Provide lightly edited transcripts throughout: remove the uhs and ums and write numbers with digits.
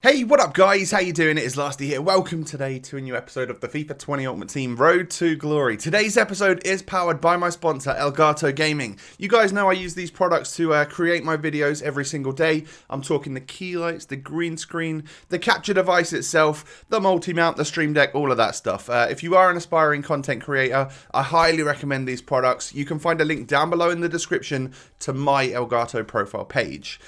Hey, what up guys? How you doing? It is Lasty here. Welcome today to a new episode of the FIFA 20 Ultimate Team Road to Glory. Today's episode is powered by my sponsor, Elgato Gaming. You guys know I use these products to create my videos every single day. I'm talking the key lights, the green screen, the capture device itself, the multi-mount, the stream deck, all of that stuff. If you are an aspiring content creator, I highly recommend these products. You can find a link down below in the description to my Elgato profile page.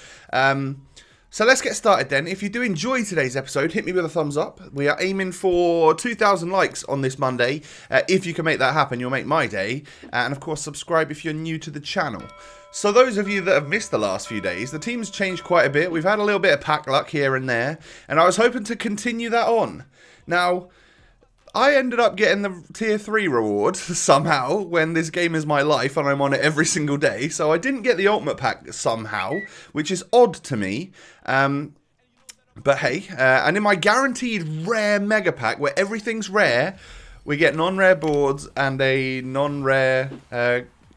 So let's get started then. If you do enjoy today's episode, hit me with a thumbs up. We are aiming for 2,000 likes on this Monday. If you can make that happen, you'll make my day. And of course, subscribe if you're new to the channel. So those of you that have missed the last few days, the team's changed quite a bit. We've had a little bit of pack luck here and there. And I was hoping to continue that on. Now, I ended up getting the tier 3 reward somehow when this game is my life and I'm on it every single day. So I didn't get the ultimate pack somehow, which is odd to me. But hey, and in my guaranteed rare mega pack where everything's rare, we get non-rare boards and a non-rare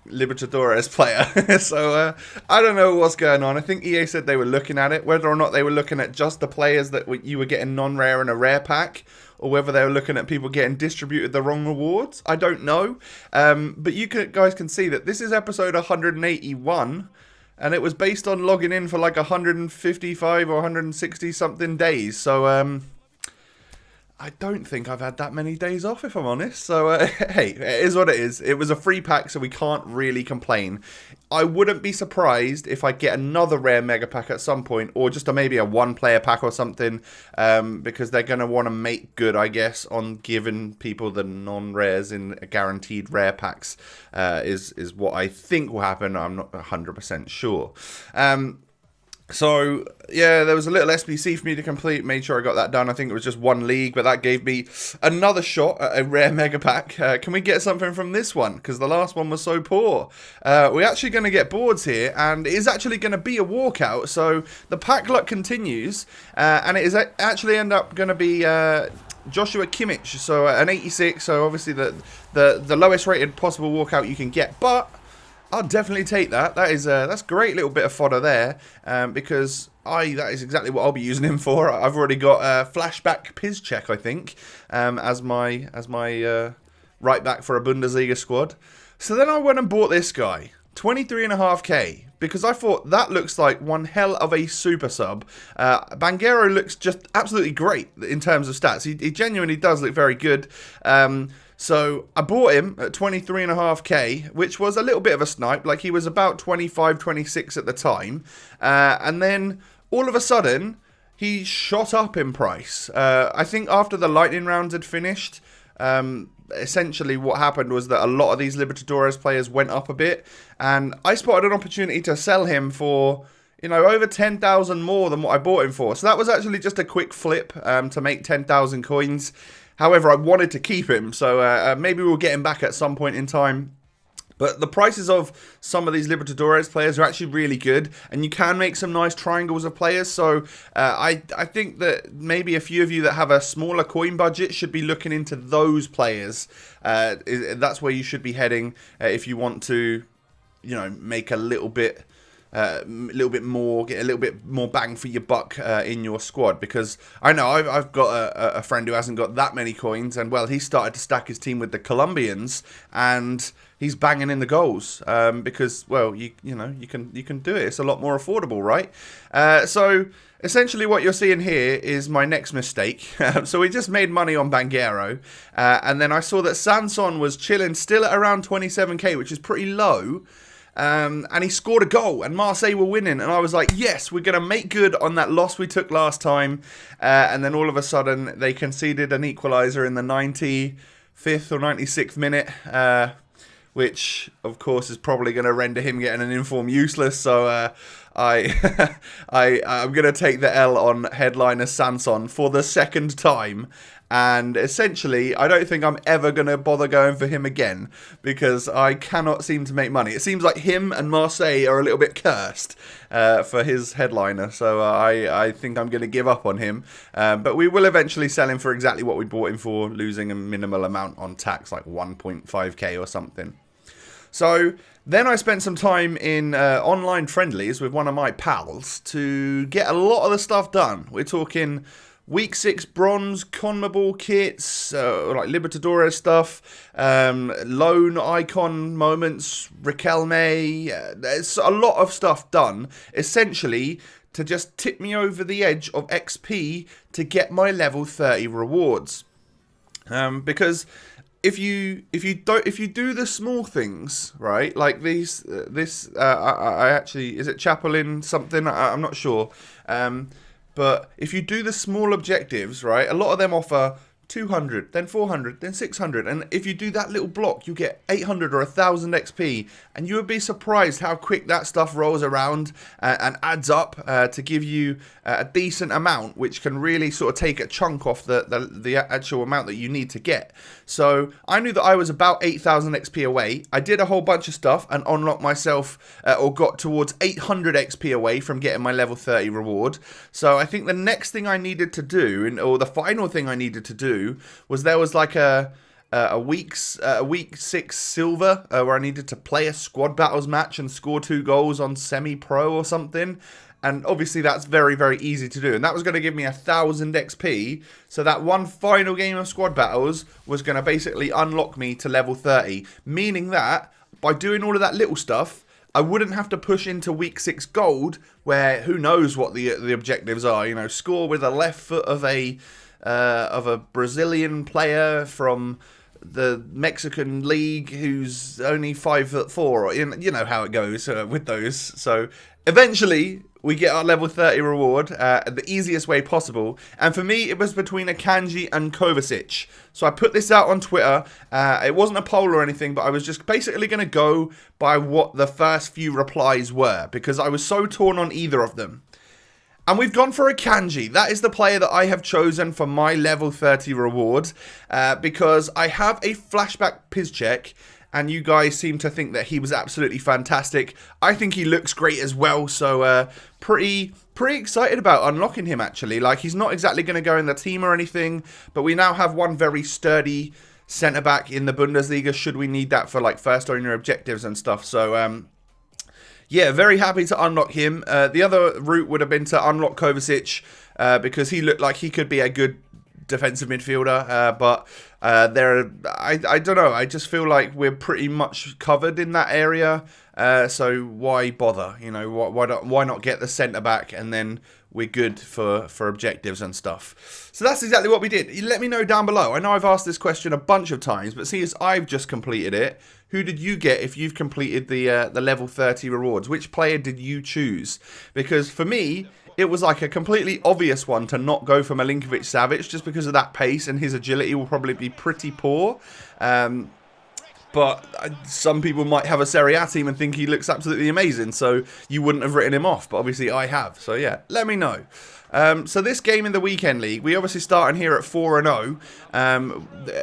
Libertadores player. So I don't know what's going on. I think EA said they were looking at it, whether or not they were looking at just the players that you were getting non-rare in a rare pack, or whether they were looking at people getting distributed the wrong rewards. I don't know. But you guys can see that this is episode 181, and it was based on logging in for like 155 or 160 something days. So I don't think I've had that many days off, if I'm honest. So, hey, it is what it is. It was a free pack, so we can't really complain. I wouldn't be surprised if I get another rare mega pack at some point, or just maybe a one-player pack or something, because they're going to want to make good, I guess, on giving people the non-rares in guaranteed rare packs, is what I think will happen. I'm not 100% sure. So, yeah, there was a little SBC for me to complete. Made sure I got that done. I think it was just one league, but that gave me another shot at a rare mega pack. Can we get something from this one? Because the last one was so poor. We're actually going to get boards here, and it is actually going to be a walkout. So, the pack luck continues, and it is actually end up going to be Joshua Kimmich. So, an 86. So, obviously, the lowest rated possible walkout you can get. But I'll definitely take that. That's a great little bit of fodder there, because that is exactly what I'll be using him for. I've already got flashback Piszczek, I think, as my right back for a Bundesliga squad. So then I went and bought this guy, 23.5k, because I thought that looks like one hell of a super sub. Banguero looks just absolutely great in terms of stats. He genuinely does look very good. So I bought him at 23.5k, which was a little bit of a snipe. Like, he was about 25, 26 at the time. And then all of a sudden, he shot up in price. I think after the lightning rounds had finished, essentially what happened was that a lot of these Libertadores players went up a bit. And I spotted an opportunity to sell him for, you know, over 10,000 more than what I bought him for. So that was actually just a quick flip to make 10,000 coins. However, I wanted to keep him, so maybe we'll get him back at some point in time. But the prices of some of these Libertadores players are actually really good, and you can make some nice triangles of players. So I think that maybe a few of you that have a smaller coin budget should be looking into those players. That's where you should be heading if you want to, you know, make a little bit more, get a little bit more bang for your buck in your squad. Because I know I've got a friend who hasn't got that many coins, and well, he started to stack his team with the Colombians, and he's banging in the goals because, well, you can do it. It's a lot more affordable, right? So essentially what you're seeing here is my next mistake. So we just made money on Banguero, and then I saw that Sanson was chilling still at around 27k, which is pretty low. And he scored a goal, and Marseille were winning, and I was like, yes, we're going to make good on that loss we took last time. And then all of a sudden they conceded an equaliser in the 95th or 96th minute, which of course is probably going to render him getting an inform useless. So I'm going to take the L on headliner Sanson for the second time. And essentially, I don't think I'm ever going to bother going for him again, because I cannot seem to make money. It seems like him and Marseille are a little bit cursed for his headliner. So I think I'm going to give up on him. But we will eventually sell him for exactly what we bought him for, losing a minimal amount on tax, like 1.5k or something. So then I spent some time in online friendlies with one of my pals to get a lot of the stuff done. We're talking Week 6 bronze, CONMEBOL kits, like Libertadores stuff, loan icon moments, Riquelme. There's a lot of stuff done, essentially, to just tip me over the edge of XP to get my level 30 rewards. Because if you do the small things right, like these, I actually, is it Chapelin something? I'm not sure. But if you do the small objectives, right, a lot of them offer 200, then 400, then 600. And if you do that little block, you get 800 or 1,000 XP. And you would be surprised how quick that stuff rolls around and adds up to give you a decent amount, which can really sort of take a chunk off the actual amount that you need to get. So I knew that I was about 8,000 XP away. I did a whole bunch of stuff and unlocked myself or got towards 800 XP away from getting my level 30 reward. So I think the next thing I needed to do, or the final thing I needed to do, was there was like a week 6 silver where I needed to play a squad battles match and score 2 goals on semi-pro or something. And obviously that's very, very easy to do. And that was going to give me 1,000 XP. So that one final game of squad battles was going to basically unlock me to level 30. Meaning that by doing all of that little stuff, I wouldn't have to push into week 6 gold, where who knows what the objectives are. You know, score with a left foot of a Brazilian player from the Mexican league who's only 5'4", or you know how it goes with those. So eventually we get our level 30 reward the easiest way possible, and for me it was between Akanji and Kovacic. So I put this out on Twitter. It wasn't a poll or anything, but I was just basically going to go by what the first few replies were, because I was so torn on either of them. And we've gone for Akanji. That is the player that I have chosen for my level 30 reward, because I have a flashback Piszczek, and you guys seem to think that he was absolutely fantastic. I think he looks great as well, so pretty excited about unlocking him, actually. Like, he's not exactly going to go in the team or anything, but we now have one very sturdy centre-back in the Bundesliga, should we need that for, like, first owner objectives and stuff. So, yeah, very happy to unlock him. The other route would have been to unlock Kovacic, because he looked like he could be a good defensive midfielder, but I don't know. I just feel like we're pretty much covered in that area. So why bother? You know, why not get the centre back and then we're good for objectives and stuff. So that's exactly what we did. Let me know down below. I know I've asked this question a bunch of times, but see, as I've just completed it, who did you get if you've completed the level 30 rewards? Which player did you choose? Because for me, it was like a completely obvious one to not go for Milinkovic-Savic, just because of that pace, and his agility will probably be pretty poor. But some people might have a Serie A team and think he looks absolutely amazing, so you wouldn't have written him off, but obviously I have. So yeah, let me know. So this game in the weekend league, we obviously started here at 4-0.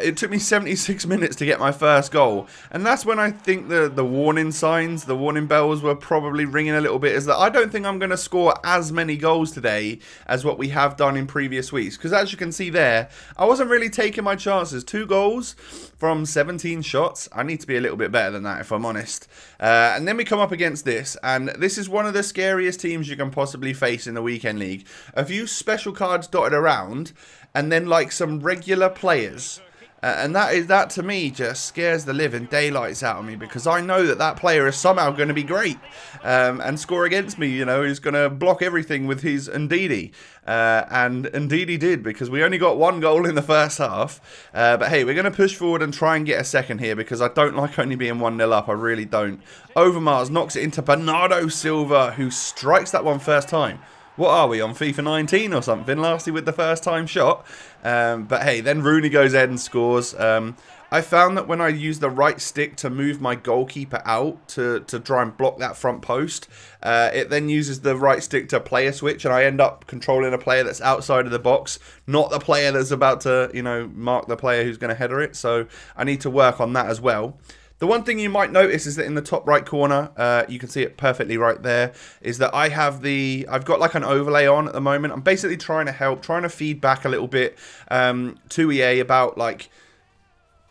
It took me 76 minutes to get my first goal, and that's when I think the warning signs, the warning bells were probably ringing a little bit, is that I don't think I'm going to score as many goals today as what we have done in previous weeks, because as you can see there, I wasn't really taking my chances. 2 goals from 17 shots. I need to be a little bit better than that, if I'm honest. And then we come up against this, and this is one of the scariest teams you can possibly face in the weekend league. A few special cards dotted around, and then like some regular players. And that to me just scares the living daylights out of me, because I know that player is somehow going to be great and score against me. You know, he's going to block everything with his Ndidi. And Ndidi did, because we only got 1 goal in the first half. But hey, we're going to push forward and try and get a second here, because I don't like only being 1-0 up. I really don't. Overmars knocks it into Bernardo Silva, who strikes that one first time. What are we, on FIFA 19 or something? Lastly with the first time shot. But hey, then Rooney goes ahead and scores. I found that when I use the right stick to move my goalkeeper out to try and block that front post, it then uses the right stick to player switch, and I end up controlling a player that's outside of the box, not the player that's about to, you know, mark the player who's going to header it. So I need to work on that as well. The one thing you might notice is that in the top right corner, you can see it perfectly right there, is that I've got like an overlay on at the moment. I'm basically trying to feed back a little bit to EA about like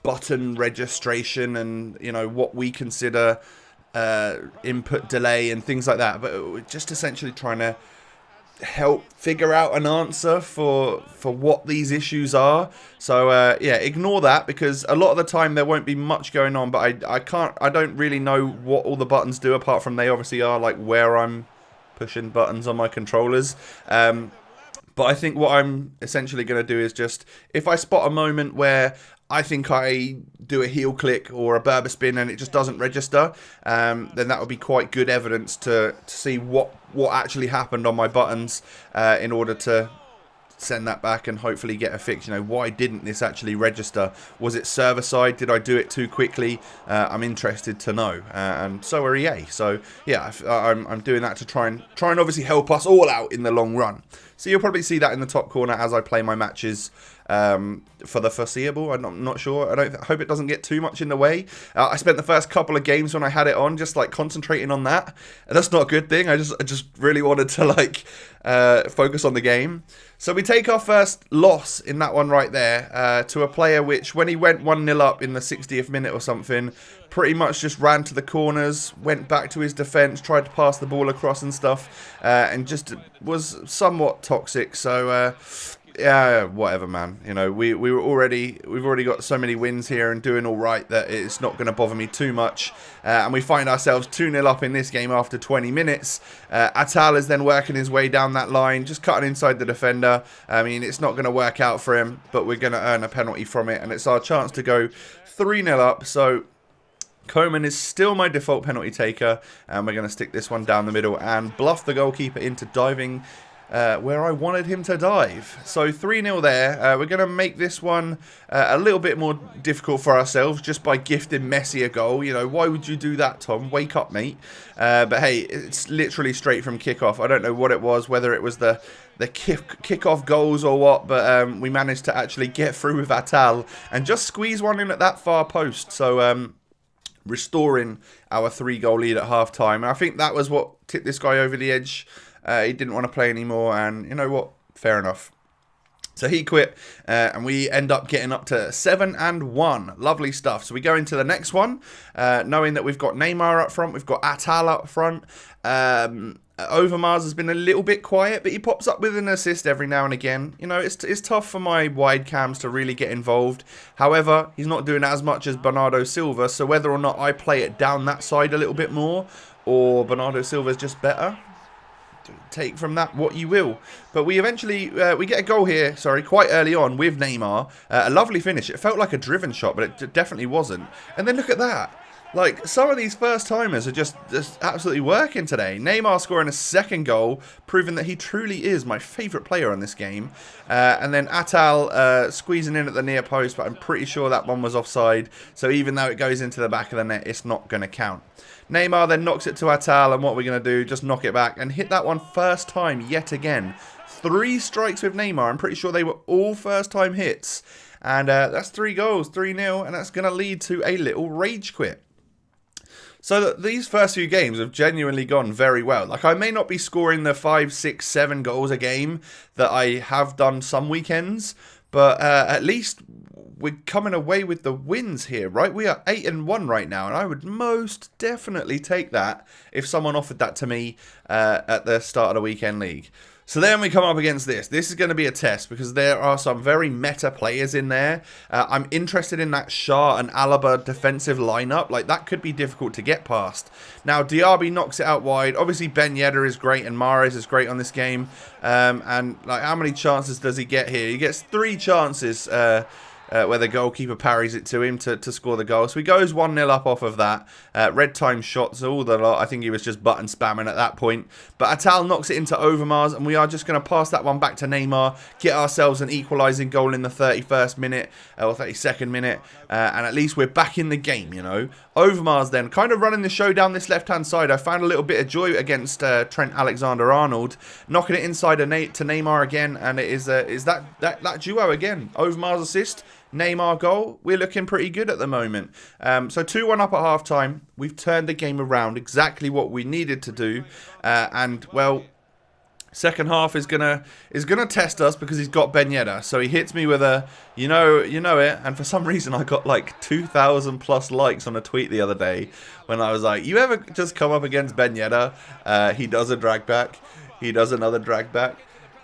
button registration and, you know, what we consider input delay and things like that. But we're just essentially trying to help figure out an answer for what these issues are. So yeah, ignore that, because a lot of the time there won't be much going on, but I don't really know what all the buttons do, apart from they obviously are like where I'm pushing buttons on my controllers. But I think what I'm essentially going to do is just, if I spot a moment where I think I do a heel click or a Berber spin and it just doesn't register, then that would be quite good evidence to see what actually happened on my buttons, in order to send that back and hopefully get a fix. You know, why didn't this actually register? Was it server side? Did I do it too quickly? I'm interested to know, and so are EA. So yeah, I'm doing that to try and obviously help us all out in the long run. So you'll probably see that in the top corner as I play my matches for the foreseeable. I'm not sure. I hope it doesn't get too much in the way. I spent the first couple of games when I had it on just like concentrating on that, and that's not a good thing. I just really wanted to like focus on the game. So we take our first loss in that one right there, to a player which, when he went 1-0 up in the 60th minute or something, pretty much just ran to the corners, went back to his defence, tried to pass the ball across and stuff, and just was somewhat toxic. So yeah, whatever, man. You know, we've already got so many wins here and doing all right that it's not going to bother me too much. And we find ourselves 2-0 up in this game after 20 minutes. Atal is then working his way down that line, just cutting inside the defender. I mean, it's not going to work out for him, but we're going to earn a penalty from it, and it's our chance to go 3-0 up. So Koeman is still my default penalty taker, and we're going to stick this one down the middle and bluff the goalkeeper into diving where I wanted him to dive. So 3-0 there. We're going to make this one a little bit more difficult for ourselves just by gifting Messi a goal. You know, why would you do that, Tom? Wake up, mate. But hey, it's literally straight from kickoff. I don't know what it was, whether it was the kickoff goals or what, but we managed to actually get through with Atal and just squeeze one in at that far post. So restoring our 3-goal lead at half-time. I think that was what tipped this guy over the edge. He didn't want to play anymore, and you know what? Fair enough. So he quit, and we end up getting up to 7-1. Lovely stuff. So we go into the next one, knowing that we've got Neymar up front, we've got Atal up front. Overmars has been a little bit quiet, but he pops up with an assist every now and again. You know, it's tough for my wide cams to really get involved. However, he's not doing as much as Bernardo Silva, so whether or not I play it down that side a little bit more, or Bernardo Silva is just better, take from that what you will. But we eventually we get a goal here, quite early on with Neymar. A lovely finish. It felt like a driven shot, but it definitely wasn't. And then look at that. Like, some of these first-timers are just absolutely working today. Neymar scoring a second goal, proving that he truly is my favourite player on this game. And then Atal squeezing in at the near post, but I'm pretty sure that one was offside. So even though it goes into the back of the net, it's not going to count. Neymar then knocks it to Atal, and what we're going to do, just knock it back and hit that one first time yet again. 3 strikes with Neymar. I'm pretty sure they were all first-time hits. And that's 3 goals, 3-0, and that's going to lead to a little rage quit. So these first few games have genuinely gone very well. Like, I may not be scoring the 5, 6, 7 goals a game that I have done some weekends, but at least we're coming away with the wins here, right? We are 8-1 right now, and I would most definitely take that if someone offered that to me at the start of the weekend league. So then we come up against this. This is going to be a test because there are some very meta players in there. I'm interested in that Shah and Alaba defensive lineup. Like, that could be difficult to get past. Now, Diaby knocks it out wide. Obviously, Ben Yedder is great and Mahrez is great on this game. And like, how many chances does he get here? He gets 3 chances where the goalkeeper parries it to him to score the goal. So he goes 1-0 up off of that. Red time shots, all the lot. I think he was just button spamming at that point. But Atal knocks it into Overmars, and we are just going to pass that one back to Neymar, get ourselves an equalising goal in the 31st minute, or 32nd minute, and at least we're back in the game, you know. Overmars then, kind of running the show down this left-hand side. I found a little bit of joy against Trent Alexander-Arnold, knocking it inside to Neymar again, and it is that duo again. Overmars assist, Neymar goal. We're looking pretty good at the moment. So 2-1 up at half-time. We've turned the game around, exactly what we needed to do. And, well, Second half is gonna test us because he's got Ben Yedder. So he hits me with a, you know it. And for some reason, I got like 2,000 plus likes on a tweet the other day when I was like, you ever just come up against Ben Yedder? He does a drag back. He does another drag back.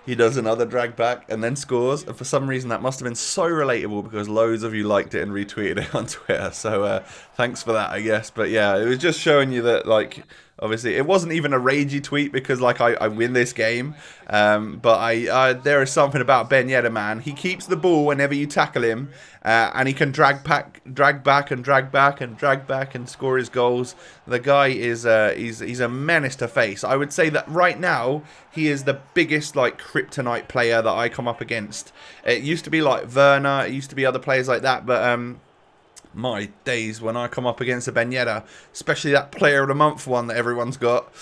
He does another drag back and then scores. And for some reason, that must have been so relatable because loads of you liked it and retweeted it on Twitter. So thanks for that, I guess. But yeah, it was just showing you that, like, obviously, it wasn't even a ragey tweet because, like, I win this game. But there is something about Ben Yedder, man. He keeps the ball whenever you tackle him. And he can drag back and score his goals. The guy is he's a menace to face. I would say that right now he is the biggest like kryptonite player that I come up against. It used to be like Werner, it used to be other players like that, but my days when I come up against a Ben Yedder, especially that player of the month one that everyone's got,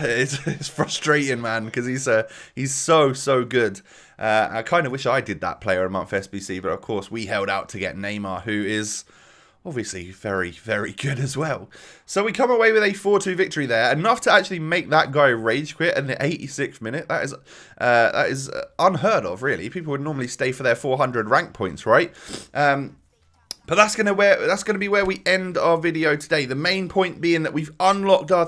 it's frustrating, man, because he's so good. I kind of wish I did that player of the month SBC, but of course we held out to get Neymar, who is obviously very, very good as well. So we come away with a 4-2 victory there, enough to actually make that guy rage quit in the 86th minute. That is unheard of, really. People would normally stay for their 400 rank points, right? But that's gonna be where we end our video today. The main point being that we've unlocked our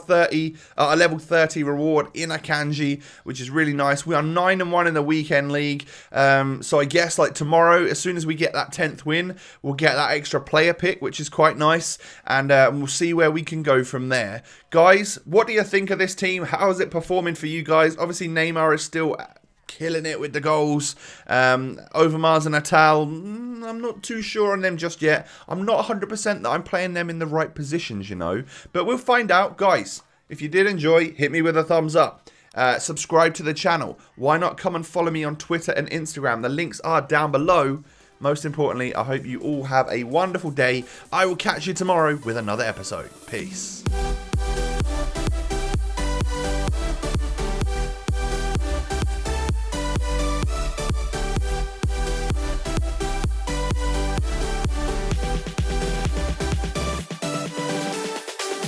level 30 reward in Akanji, which is really nice. We are 9-1 in the weekend league. So I guess like tomorrow, as soon as we get that 10th win, we'll get that extra player pick, which is quite nice, and we'll see where we can go from there. Guys, what do you think of this team? How is it performing for you guys? Obviously, Neymar is still killing it with the goals. Overmars and Natal, I'm not too sure on them just yet. I'm not 100% that I'm playing them in the right positions, you know. But we'll find out. Guys, if you did enjoy, hit me with a thumbs up. Subscribe to the channel. Why not come and follow me on Twitter and Instagram? The links are down below. Most importantly, I hope you all have a wonderful day. I will catch you tomorrow with another episode. Peace.